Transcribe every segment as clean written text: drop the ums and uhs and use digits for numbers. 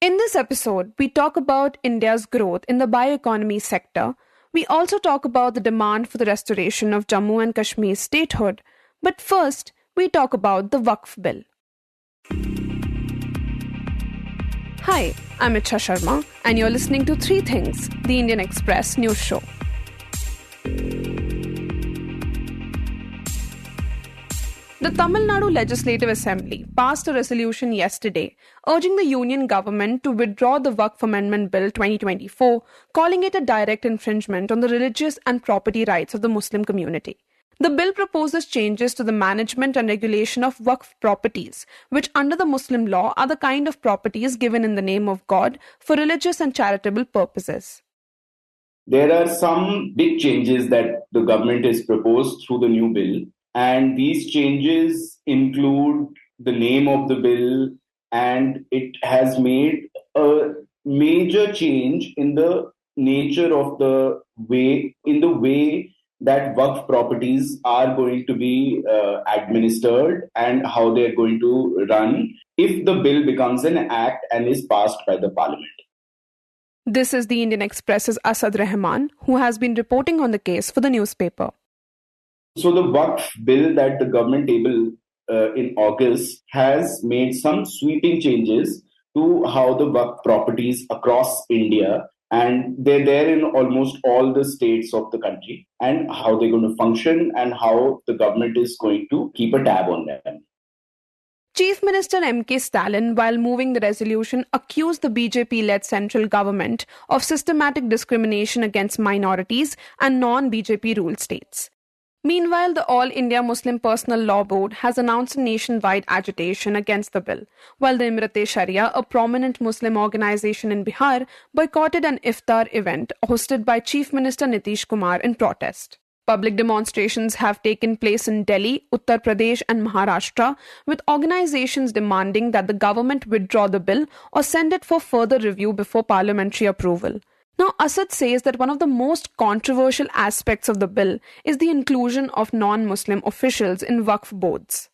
In this episode, we talk about India's growth in the bioeconomy sector. We also talk about the demand for the restoration of Jammu and Kashmir's statehood. But first, we talk about the Waqf Bill. Hi, I'm Ichha Sharma, and you're listening to Three Things, the Indian Express news show. The Tamil Nadu Legislative Assembly passed a resolution yesterday urging the union government to withdraw the Waqf Amendment Bill 2024, calling it a direct infringement on the religious and property rights of the Muslim community. The bill proposes changes to the management and regulation of Waqf properties, which under the Muslim law are the kind of properties given in the name of God for religious and charitable purposes. There are some big changes that the government has proposed through the new bill. And these changes include the name of the bill, and it has made a major change in the nature of the way that Waqf properties are going to be administered and how they are going to run if the bill becomes an act and is passed by the parliament. This is the Indian Express's Asad Rehman, who has been reporting on the case for the newspaper. So the Waqf Bill that the government tabled in August has made some sweeping changes to how the Waqf properties across India, and they're there in almost all the states of the country, and how they're going to function and how the government is going to keep a tab on them. Chief Minister M.K. Stalin, while moving the resolution, accused the BJP-led central government of systematic discrimination against minorities and non-BJP-ruled states. Meanwhile, the All India Muslim Personal Law Board has announced a nationwide agitation against the bill, while the Imrat-e-Sharia, a prominent Muslim organization in Bihar, boycotted an iftar event hosted by Chief Minister Nitish Kumar in protest. Public demonstrations have taken place in Delhi, Uttar Pradesh and Maharashtra, with organizations demanding that the government withdraw the bill or send it for further review before parliamentary approval. Now, Asad says that one of the most controversial aspects of the bill is the inclusion of non-Muslim officials in Waqf boards.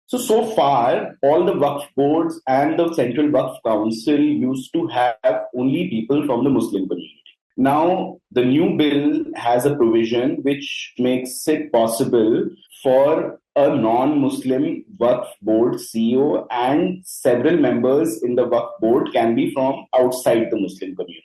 So far, all the Waqf boards and the Central Waqf Council used to have only people from the Muslim community. Now, the new bill has a provision which makes it possible for a non-Muslim Waqf board CEO and several members in the Waqf board can be from outside the Muslim community.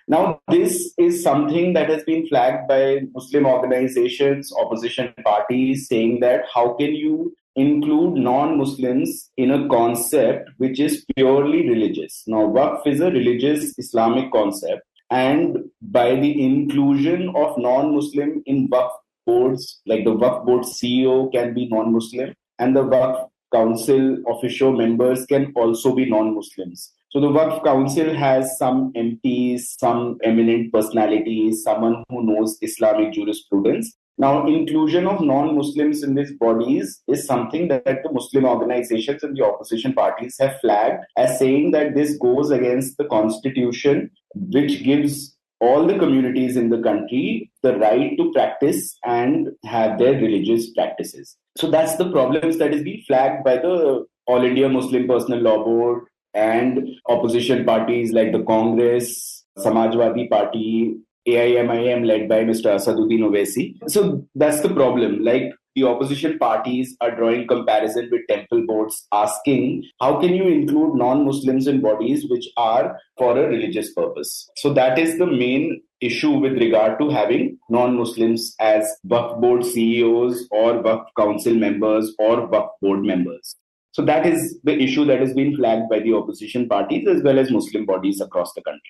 Now, this is something that has been flagged by Muslim organizations, opposition parties, saying that how can you include non-Muslims in a concept which is purely religious? Now, Waqf is a religious Islamic concept, and by the inclusion of non-Muslim in Waqf boards, like the Waqf board CEO can be non-Muslim, and the Waqf council official members can also be non-Muslims. So the Waqf Council has some MPs, some eminent personalities, someone who knows Islamic jurisprudence. Now, inclusion of non-Muslims in these bodies is something that the Muslim organizations and the opposition parties have flagged as saying that this goes against the constitution, which gives all the communities in the country the right to practice and have their religious practices. So that's the problems that is being flagged by the All India Muslim Personal Law Board, and opposition parties like the Congress, Samajwadi Party, AIMIM led by Mr. Asaduddin Owaisi. So that's the problem. Like the opposition parties are drawing comparison with temple boards, asking how can you include non-Muslims in bodies which are for a religious purpose? So that is the main issue with regard to having non-Muslims as Waqf board CEOs or Waqf council members or Waqf board members. So that is the issue that has been flagged by the opposition parties as well as Muslim bodies across the country.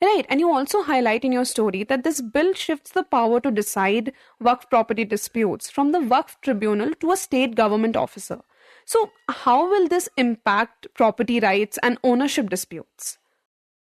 Right, and you also highlight in your story that this bill shifts the power to decide Waqf property disputes from the Waqf tribunal to a state government officer. So how will this impact property rights and ownership disputes?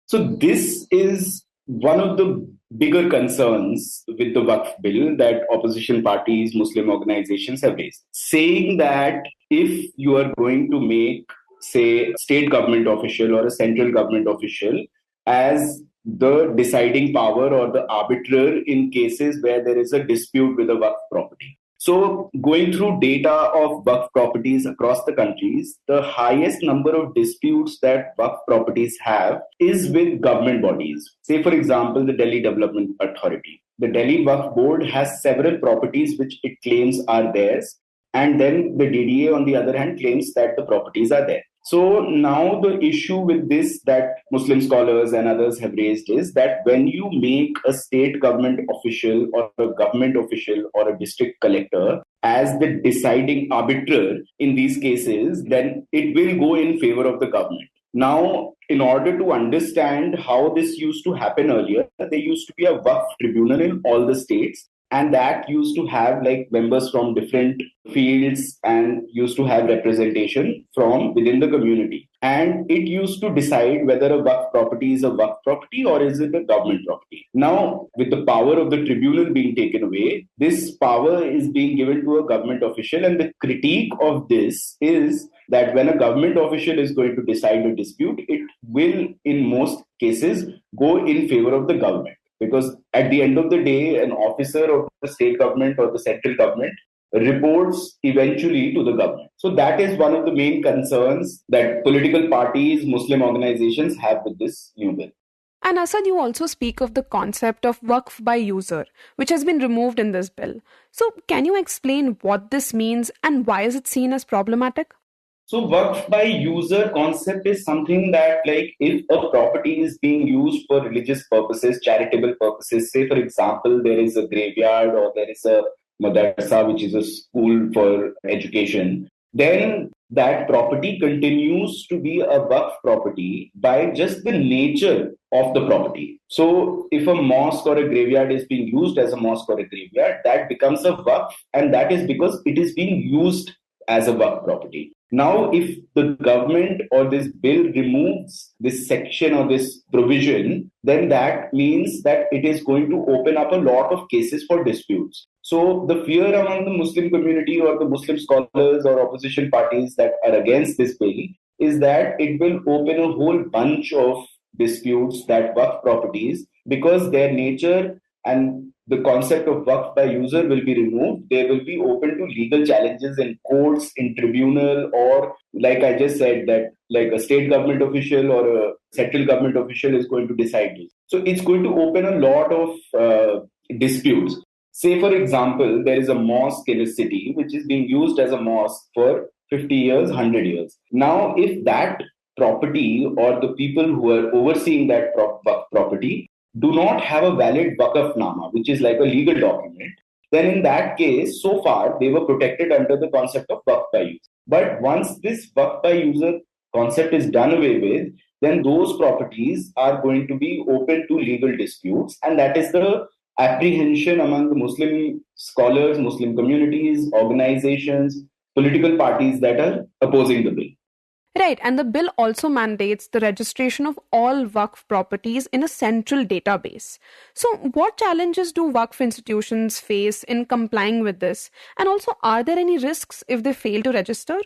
So this is one of the bigger concerns with the Waqf Bill that opposition parties, Muslim organizations have raised, saying that if you are going to make, say, state government official or a central government official as the deciding power or the arbiter in cases where there is a dispute with a Waqf property. So, going through data of Waqf properties across the countries, the highest number of disputes that Waqf properties have is with government bodies. Say, for example, the Delhi Development Authority. The Delhi Waqf Board has several properties which it claims are theirs, and then the DDA, on the other hand, claims that the properties are there. So now the issue with this that Muslim scholars and others have raised is that when you make a state government official or a government official or a district collector as the deciding arbiter in these cases, then it will go in favor of the government. Now, in order to understand how this used to happen earlier, there used to be a Waqf tribunal in all the states, and that used to have like members from different fields and used to have representation from within the community. And it used to decide whether a Waqf property is a Waqf property or is it a government property. Now, with the power of the tribunal being taken away, this power is being given to a government official. And the critique of this is that when a government official is going to decide a dispute, it will, in most cases, go in favor of the government. Because at the end of the day, an officer of the state government or the central government reports eventually to the government. So that is one of the main concerns that political parties, Muslim organizations have with this new bill. And Asad, you also speak of the concept of Waqf by user, which has been removed in this bill. So can you explain what this means and why is it seen as problematic? So Waqf by user concept is something that, like, if a property is being used for religious purposes, charitable purposes, say for example, there is a graveyard or there is a madrasa, which is a school for education, then that property continues to be a Waqf property by just the nature of the property. So if a mosque or a graveyard is being used as a mosque or a graveyard, that becomes a Waqf, and that is because it is being used as a Waqf property. Now, if the government or this bill removes this section or this provision, then that means that it is going to open up a lot of cases for disputes. So the fear among the Muslim community or the Muslim scholars or opposition parties that are against this bill is that it will open a whole bunch of disputes that Waqf properties, because their nature and the concept of Waqf by user will be removed, they will be open to legal challenges in courts, in tribunal, or like I just said, that like a state government official or a central government official is going to decide this. So it's going to open a lot of disputes. Say, for example, there is a mosque in a city which is being used as a mosque for 50 years, 100 years. Now, if that property or the people who are overseeing that property do not have a valid Waqfnama, which is like a legal document, then in that case, so far, they were protected under the concept of Waqf by user. But once this Waqf by user concept is done away with, then those properties are going to be open to legal disputes. And that is the apprehension among the Muslim scholars, Muslim communities, organizations, political parties that are opposing the bill. Right, and the bill also mandates the registration of all Waqf properties in a central database. So what challenges do Waqf institutions face in complying with this? And also, are there any risks if they fail to register?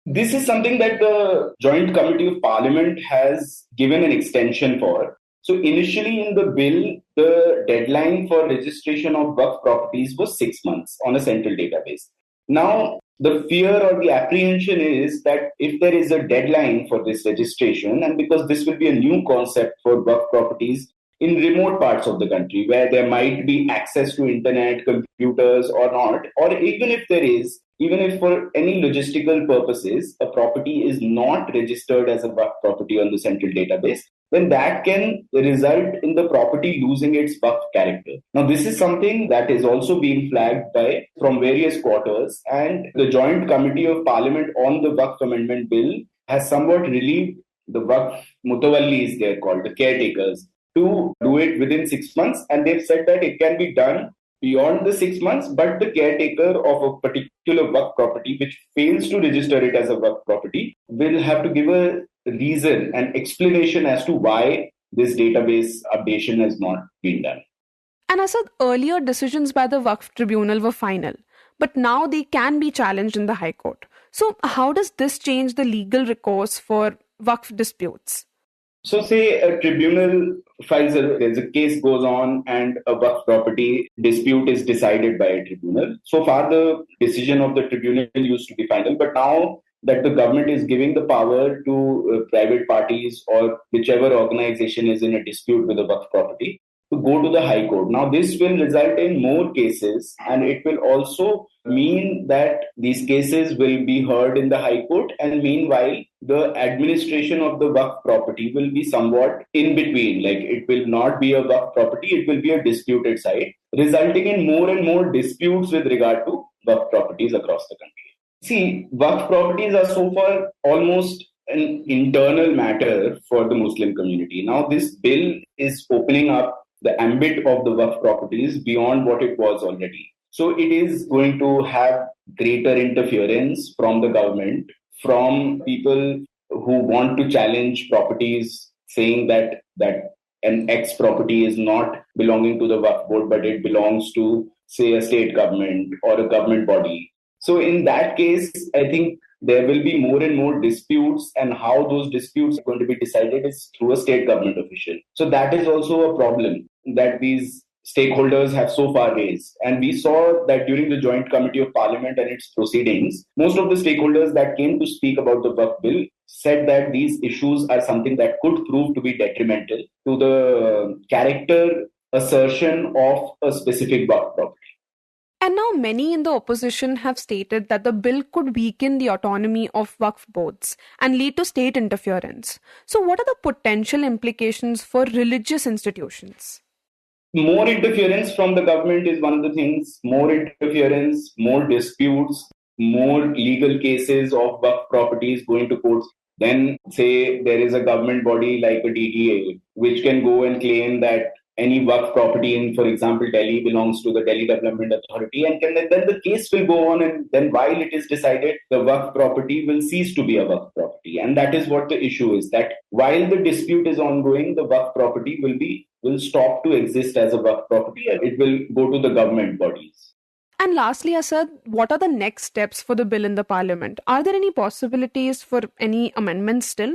This is something that the Joint Committee of Parliament has given an extension for. So initially in the bill, the deadline for registration of Waqf properties was 6 months on a central database. Now, the fear or the apprehension is that if there is a deadline for this registration, and because this will be a new concept for Waqf properties in remote parts of the country where there might be access to internet, computers or not, or even if there is, even if for any logistical purposes, a property is not registered as a Waqf property on the central database, then that can result in the property losing its Waqf character. Now, this is something that is also being flagged by from various quarters, and the Joint Committee of Parliament on the Waqf Amendment Bill has somewhat relieved the Waqf Mutawallis, they are called, the caretakers, to do it within 6 months, and they've said that it can be done beyond the 6 months, but the caretaker of a particular Waqf property which fails to register it as a Waqf property will have to give a reason and explanation as to why this database updation has not been done. And Asad, earlier decisions by the Waqf Tribunal were final, but now they can be challenged in the High Court. So how does this change the legal recourse for Waqf disputes? So say a tribunal there's a case goes on and a Waqf property dispute is decided by a tribunal. So far the decision of the tribunal used to be final, but now that the government is giving the power to private parties or whichever organization is in a dispute with a Waqf property to go to the High Court. Now, this will result in more cases, and it will also mean that these cases will be heard in the High Court, and meanwhile, the administration of the Waqf property will be somewhat in between. Like, it will not be a Waqf property, it will be a disputed site, resulting in more and more disputes with regard to Waqf properties across the country. See, Waqf properties are so far almost an internal matter for the Muslim community. Now, this bill is opening up the ambit of the Waqf properties beyond what it was already. So it is going to have greater interference from the government, from people who want to challenge properties, saying that an X property is not belonging to the Waqf board, but it belongs to, say, a state government or a government body. So in that case, I think there will be more and more disputes, and how those disputes are going to be decided is through a state government official. So that is also a problem that these stakeholders have so far raised. And we saw that during the Joint Committee of Parliament and its proceedings, most of the stakeholders that came to speak about the Waqf Bill said that these issues are something that could prove to be detrimental to the character assertion of a specific Waqf property. And now many in the opposition have stated that the bill could weaken the autonomy of Waqf boards and lead to state interference. So what are the potential implications for religious institutions? More interference from the government is one of the things. More interference, more disputes, more legal cases of Waqf properties going to courts. Then say there is a government body like a DDA which can go and claim that any Waqf property in, for example, Delhi belongs to the Delhi Development Authority, and then the case will go on, and then while it is decided, the Waqf property will cease to be a Waqf property. And that is what the issue is, that while the dispute is ongoing, the Waqf property will stop to exist as a Waqf property, and it will go to the government bodies. And lastly, Asad, what are the next steps for the bill in the parliament? Are there any possibilities for any amendments still?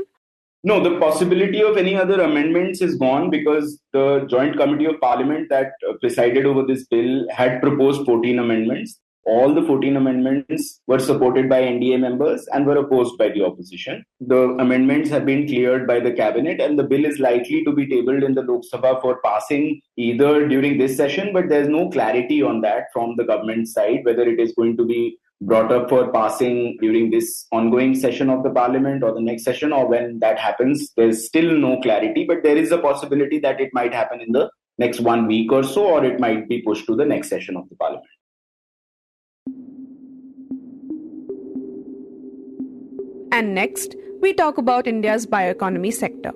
No, the possibility of any other amendments is gone, because the Joint Committee of Parliament that presided over this bill had proposed 14 amendments. All the 14 amendments were supported by NDA members and were opposed by the opposition. The amendments have been cleared by the cabinet, and the bill is likely to be tabled in the Lok Sabha for passing either during this session, but there's no clarity on that from the government side, whether it is going to be brought up for passing during this ongoing session of the parliament or the next session, or when that happens. There's still no clarity, but there is a possibility that it might happen in the next 1 week or so, or it might be pushed to the next session of the parliament. And next, we talk about India's bioeconomy sector.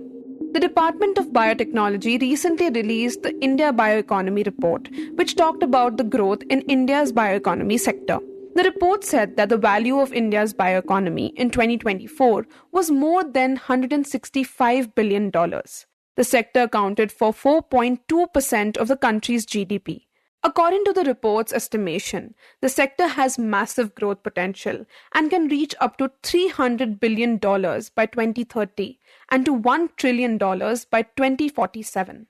The Department of Biotechnology recently released the India Bioeconomy Report, which talked about the growth in India's bioeconomy sector. The report said that the value of India's bioeconomy in 2024 was more than $165 billion. The sector accounted for 4.2% of the country's GDP. According to the report's estimation, the sector has massive growth potential and can reach up to $300 billion by 2030 and to $1 trillion by 2047.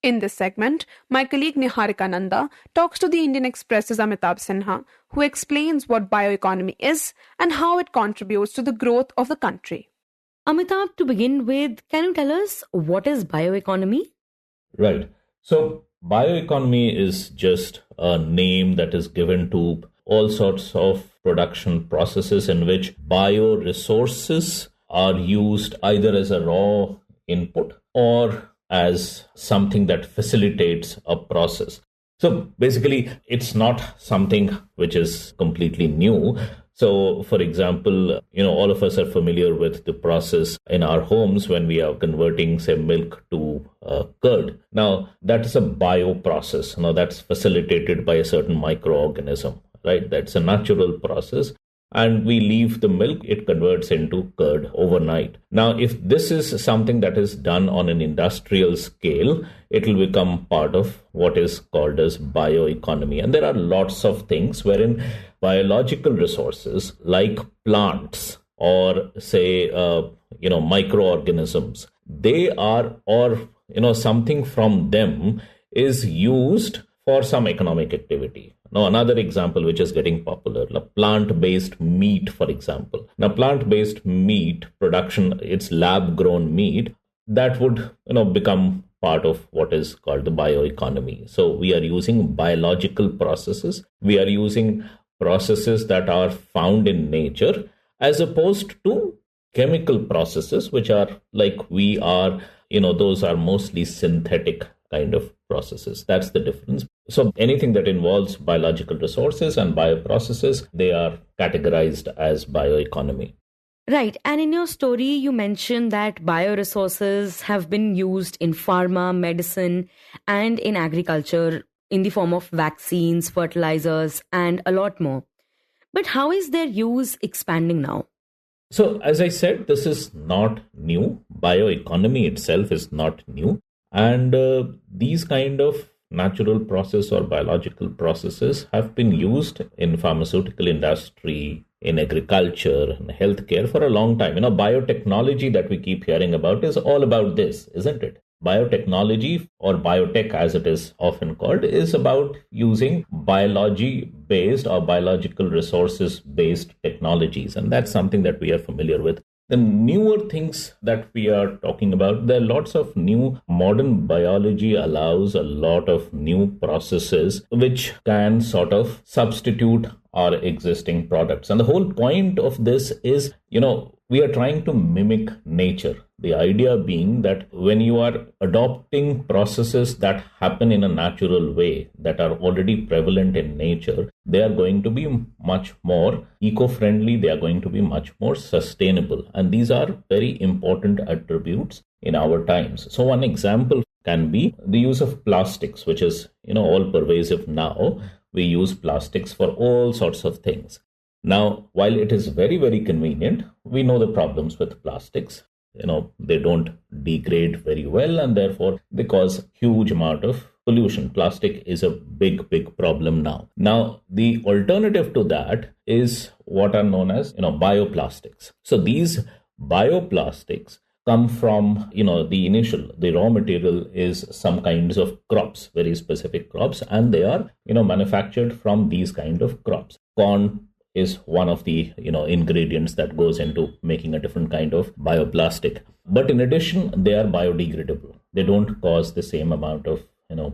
In this segment, my colleague Niharika Nanda talks to the Indian Express's Amitabh Sinha, who explains what bioeconomy is and how it contributes to the growth of the country. Amitabh, to begin with, can you tell us what is bioeconomy? Right. So bioeconomy is just a name that is given to all sorts of production processes in which bioresources are used either as a raw input or as something that facilitates a process. So basically, it's not something which is completely new. So, for example, all of us are familiar with the process in our homes when we are converting, say, milk to curd. Now, that is a bio process. Now, that's facilitated by a certain microorganism, right? That's a natural process. And we leave the milk, it converts into curd overnight. Now, if this is something that is done on an industrial scale, it will become part of what is called as bioeconomy. And there are lots of things wherein biological resources like plants or say, microorganisms they are, or, something from them is used for some economic activity. Now, another example which is getting popular, plant-based meat, for example. Now, plant-based meat production, it's lab-grown meat, that would, become part of what is called the bioeconomy. So we are using biological processes. We are using processes that are found in nature as opposed to chemical processes, which are those are mostly synthetic kind of processes. That's the difference. So anything that involves biological resources and bioprocesses, they are categorized as bioeconomy. Right. And in your story, you mentioned that bioresources have been used in pharma, medicine, and in agriculture in the form of vaccines, fertilizers, and a lot more. But how is their use expanding now? So, as I said, this is not new. Bioeconomy itself is not new. And these kind of natural process or biological processes have been used in pharmaceutical industry, in agriculture, in healthcare for a long time. Biotechnology that we keep hearing about is all about this, isn't it? Biotechnology, or biotech as it is often called, is about using biology-based or biological resources-based technologies. And that's something that we are familiar with. The newer things that we are talking about, there are lots of new modern biology allows a lot of new processes which can sort of substitute our existing products. And the whole point of this is, we are trying to mimic nature. The idea being that when you are adopting processes that happen in a natural way, that are already prevalent in nature, they are going to be much more eco-friendly, they are going to be much more sustainable. And these are very important attributes in our times. So one example can be the use of plastics, which is, all pervasive now. We use plastics for all sorts of things. Now, while it is very, very convenient, we know the problems with plastics. They don't degrade very well, and therefore they cause huge amount of pollution. Plastic is a big, big problem now. Now, the alternative to that is what are known as, bioplastics. So these bioplastics come from, the raw material is some kinds of crops, very specific crops, and they are, manufactured from these kind of crops. Corn is one of the, ingredients that goes into making a different kind of bioplastic. But in addition, they are biodegradable. They don't cause the same amount of,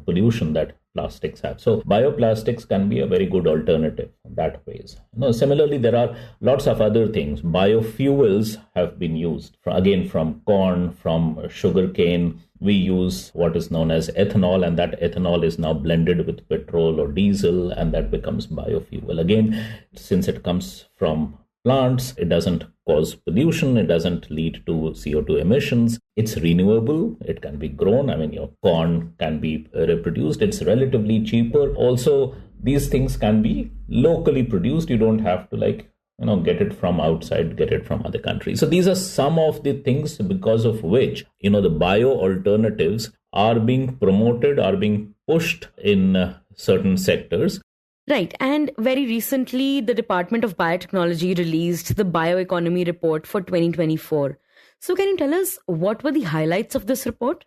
pollution that plastics have. So bioplastics can be a very good alternative that ways. Similarly, there are lots of other things. Biofuels have been used, again, from corn, from sugarcane. We use what is known as ethanol, and that ethanol is now blended with petrol or diesel, and that becomes biofuel. Again, since it comes from plants, it doesn't cause pollution, it doesn't lead to CO2 emissions. It's renewable, it can be grown. Your corn can be reproduced, it's relatively cheaper. Also, these things can be locally produced. You don't have to get it from outside, get it from other countries. So these are some of the things because of which, the bio alternatives are being promoted, are being pushed in certain sectors. Right. And very recently, the Department of Biotechnology released the Bioeconomy Report for 2024. So can you tell us what were the highlights of this report?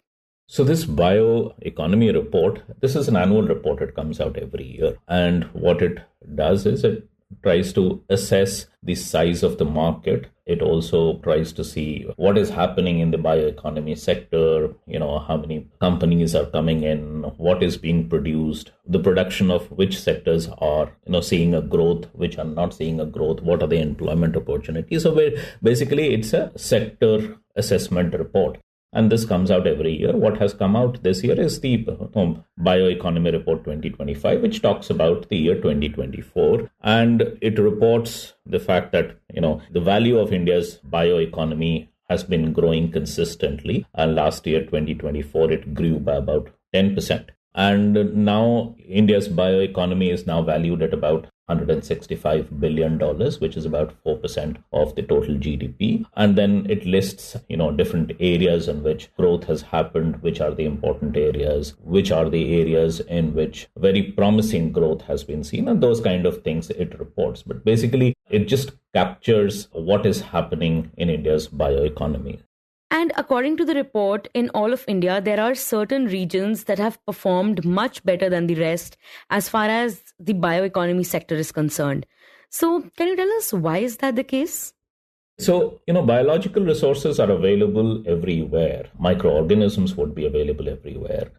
So this bioeconomy report, this is an annual report. It comes out every year. And what it does is it tries to assess the size of the market. It also tries to see what is happening in the bioeconomy sector, how many companies are coming in, what is being produced, the production of which sectors are, seeing a growth, which are not seeing a growth, what are the employment opportunities. So basically, it's a sector assessment report. And this comes out every year. What has come out this year is the Bioeconomy Report 2025, which talks about the year 2024. And it reports the fact that, the value of India's bioeconomy has been growing consistently. And last year, 2024, it grew by about 10%. And now India's bioeconomy is now valued at about $165 billion, which is about 4% of the total GDP. And then it lists, different areas in which growth has happened, which are the important areas, which are the areas in which very promising growth has been seen, and those kind of things it reports. But basically, it just captures what is happening in India's bioeconomy. And according to the report, in all of India, there are certain regions that have performed much better than the rest as far as the bioeconomy sector is concerned. So, can you tell us why is that the case? So, biological resources are available everywhere. Microorganisms would be available everywhere.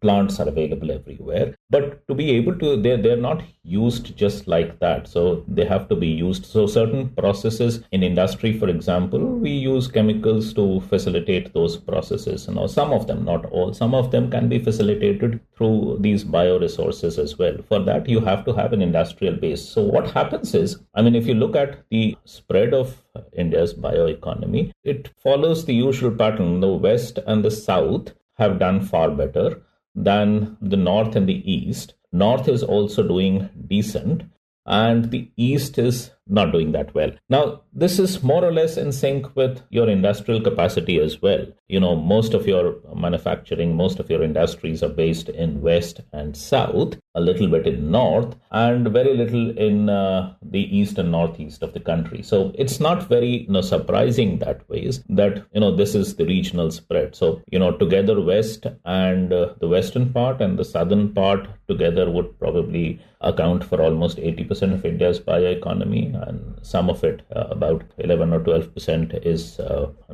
Plants are available everywhere. But to be able to, they're not used just like that. So they have to be used. So certain processes in industry, for example, we use chemicals to facilitate those processes. Some of them, not all, some of them can be facilitated through these bioresources as well. For that, you have to have an industrial base. So what happens is, if you look at the spread of India's bioeconomy, it follows the usual pattern. The West and the South have done far better than the North and the East. North is also doing decent, and the East is not doing that well. Now, this is more or less in sync with your industrial capacity as well. Most of your manufacturing, most of your industries are based in West and South, a little bit in North, and very little in the East and Northeast of the country. So it's not very surprising that ways that, this is the regional spread. So, together West and the western part and the southern part together would probably account for almost 80% of India's bioeconomy, and some of it, about 11 or 12%, is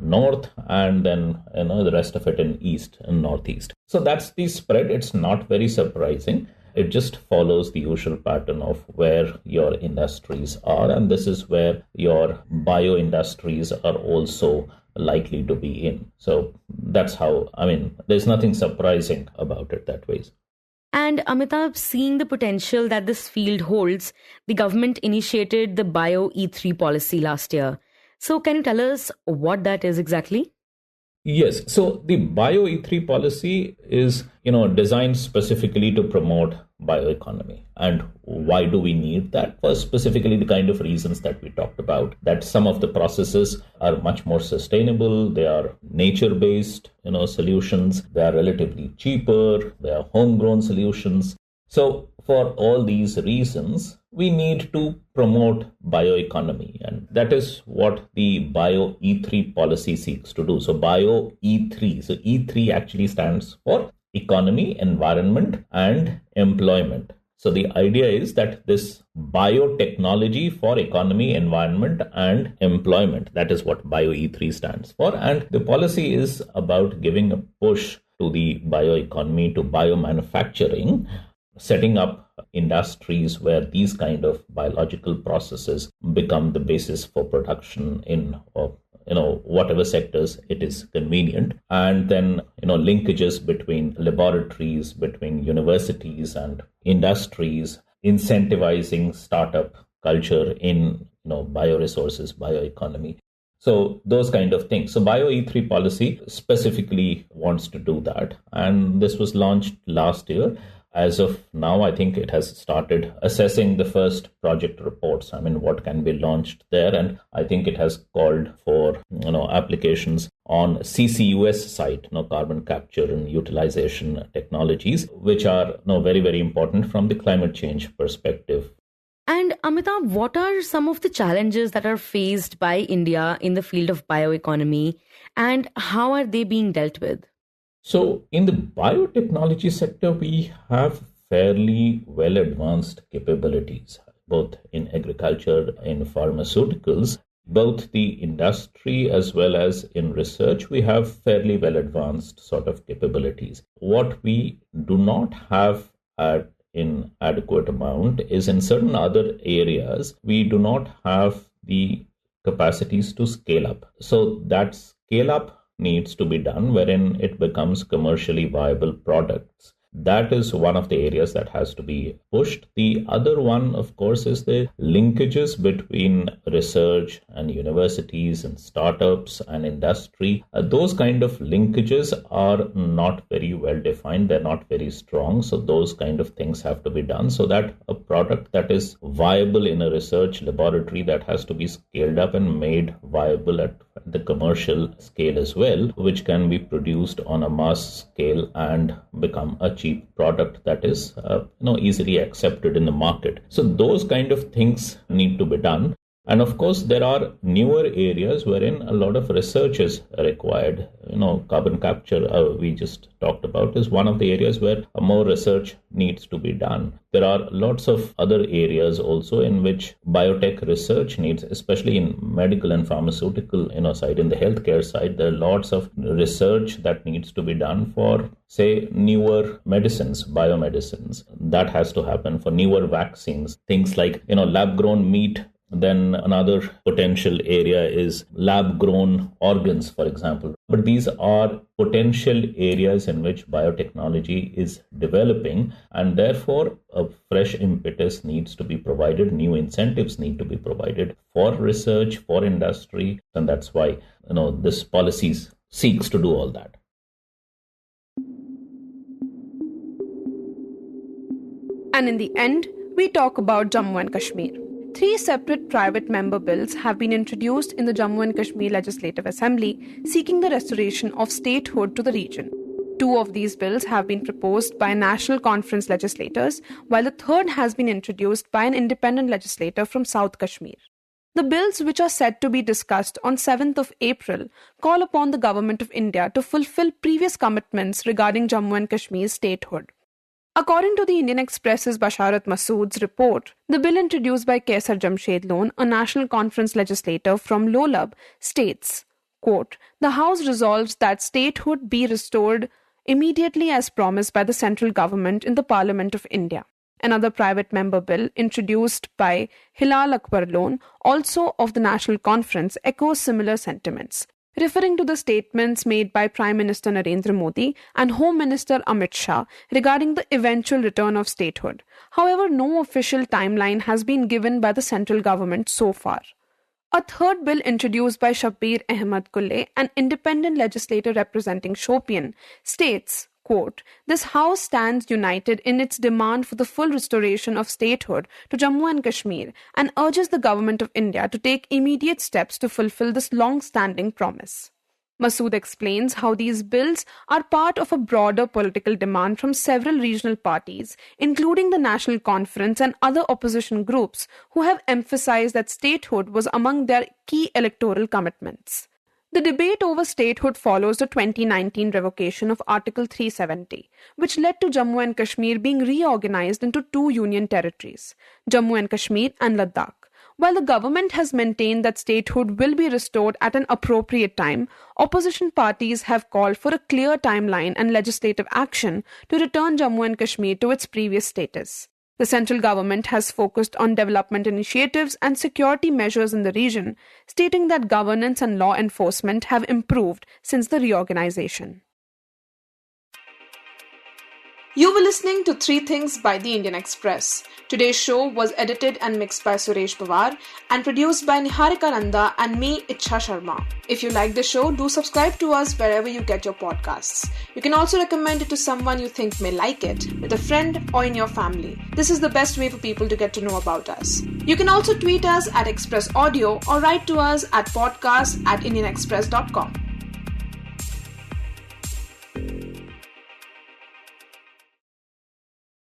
north, and then the rest of it in east and northeast. So that's the spread. It's not very surprising. It just follows the usual pattern of where your industries are, and this is where your bio industries are also likely to be in. So that's how, there's nothing surprising about it that way. And Amitabh, seeing the potential that this field holds, the government initiated the Bio E3 policy last year. So can you tell us what that is exactly? Yes. So the Bio E3 policy is, designed specifically to promote bioeconomy. And why do we need that? For specifically the kind of reasons that we talked about, that some of the processes are much more sustainable. They are nature-based, solutions. They are relatively cheaper. They are homegrown solutions. So for all these reasons, we need to promote bioeconomy. And that is what the Bio E3 policy seeks to do. So Bio E3. So E3 actually stands for economy, environment, and employment. So the idea is that this biotechnology for economy, environment, and employment, that is what Bio E3 stands for. And the policy is about giving a push to the bioeconomy, to biomanufacturing, setting up industries where these kind of biological processes become the basis for production in whatever sectors it is convenient, and then linkages between laboratories, between universities and industries, incentivizing startup culture in bioresources, bioeconomy. So those kind of things. So Bio E3 policy specifically wants to do that, and this was launched last year. As of now, I think it has started assessing the first project reports. What can be launched there? And I think it has called for, applications on CCUS site, carbon capture and utilization technologies, which are very, very important from the climate change perspective. And Amitabh, what are some of the challenges that are faced by India in the field of bioeconomy, and how are they being dealt with? So in the biotechnology sector, we have fairly well advanced capabilities, both in agriculture, in pharmaceuticals, both the industry as well as in research. We have fairly well advanced sort of capabilities. What we do not have in adequate amount is in certain other areas, we do not have the capacities to scale up. So that scale up needs to be done, wherein it becomes commercially viable products. That is one of the areas that has to be pushed. The other one, of course, is the linkages between research and universities and startups and industry. Those kind of linkages are not very well defined. They're not very strong. So those kind of things have to be done so that a product that is viable in a research laboratory, that has to be scaled up and made viable at the commercial scale as well, which can be produced on a mass scale and become a cheap product that is easily accepted in the market. So those kind of things need to be done. And of course, there are newer areas wherein a lot of research is required. Carbon capture, we just talked about, is one of the areas where more research needs to be done. There are lots of other areas also in which biotech research needs, especially in medical and pharmaceutical side, in the healthcare side. There are lots of research that needs to be done for, say, newer medicines, biomedicines. That has to happen for newer vaccines, things like, lab-grown meat. Then another potential area is lab-grown organs, for example. But these are potential areas in which biotechnology is developing, and therefore a fresh impetus needs to be provided, new incentives need to be provided for research, for industry, and that's why this policies seeks to do all that. And in the end, we talk about Jammu and Kashmir. 3 separate private member bills have been introduced in the Jammu and Kashmir Legislative Assembly seeking the restoration of statehood to the region. 2 of these bills have been proposed by National Conference legislators, while the third has been introduced by an independent legislator from South Kashmir. The bills, which are set to be discussed on 7th of April, call upon the Government of India to fulfill previous commitments regarding Jammu and Kashmir's statehood. According to the Indian Express's Basharat Masood's report, the bill introduced by Kaisar Jamshed Lone, a National Conference legislator from Lolab, states, quote, "The House resolves that statehood be restored immediately as promised by the central government in the Parliament of India." Another private member bill introduced by Hilal Akbar Lone, also of the National Conference, echoes similar sentiments, referring to the statements made by Prime Minister Narendra Modi and Home Minister Amit Shah regarding the eventual return of statehood. However, no official timeline has been given by the central government so far. A third bill introduced by Shabbir Ahmed Kulle, an independent legislator representing Shopian, states, quote, "This House stands united in its demand for the full restoration of statehood to Jammu and Kashmir and urges the Government of India to take immediate steps to fulfill this long-standing promise." Masood explains how these bills are part of a broader political demand from several regional parties, including the National Conference and other opposition groups, who have emphasized that statehood was among their key electoral commitments. The debate over statehood follows the 2019 revocation of Article 370, which led to Jammu and Kashmir being reorganized into 2 union territories, Jammu and Kashmir and Ladakh. While the government has maintained that statehood will be restored at an appropriate time, opposition parties have called for a clear timeline and legislative action to return Jammu and Kashmir to its previous status. The central government has focused on development initiatives and security measures in the region, stating that governance and law enforcement have improved since the reorganization. You were listening to 3 Things by the Indian Express. Today's show was edited and mixed by Sureah Pawar and produced by Niharika, Nanda and me, Ichha Sharma. If you like the show, do subscribe to us wherever you get your podcasts. You can also recommend it to someone you think may like it, with a friend or in your family. This is the best way for people to get to know about us. You can also tweet us at Express Audio or write to us at podcast@indianexpress.com.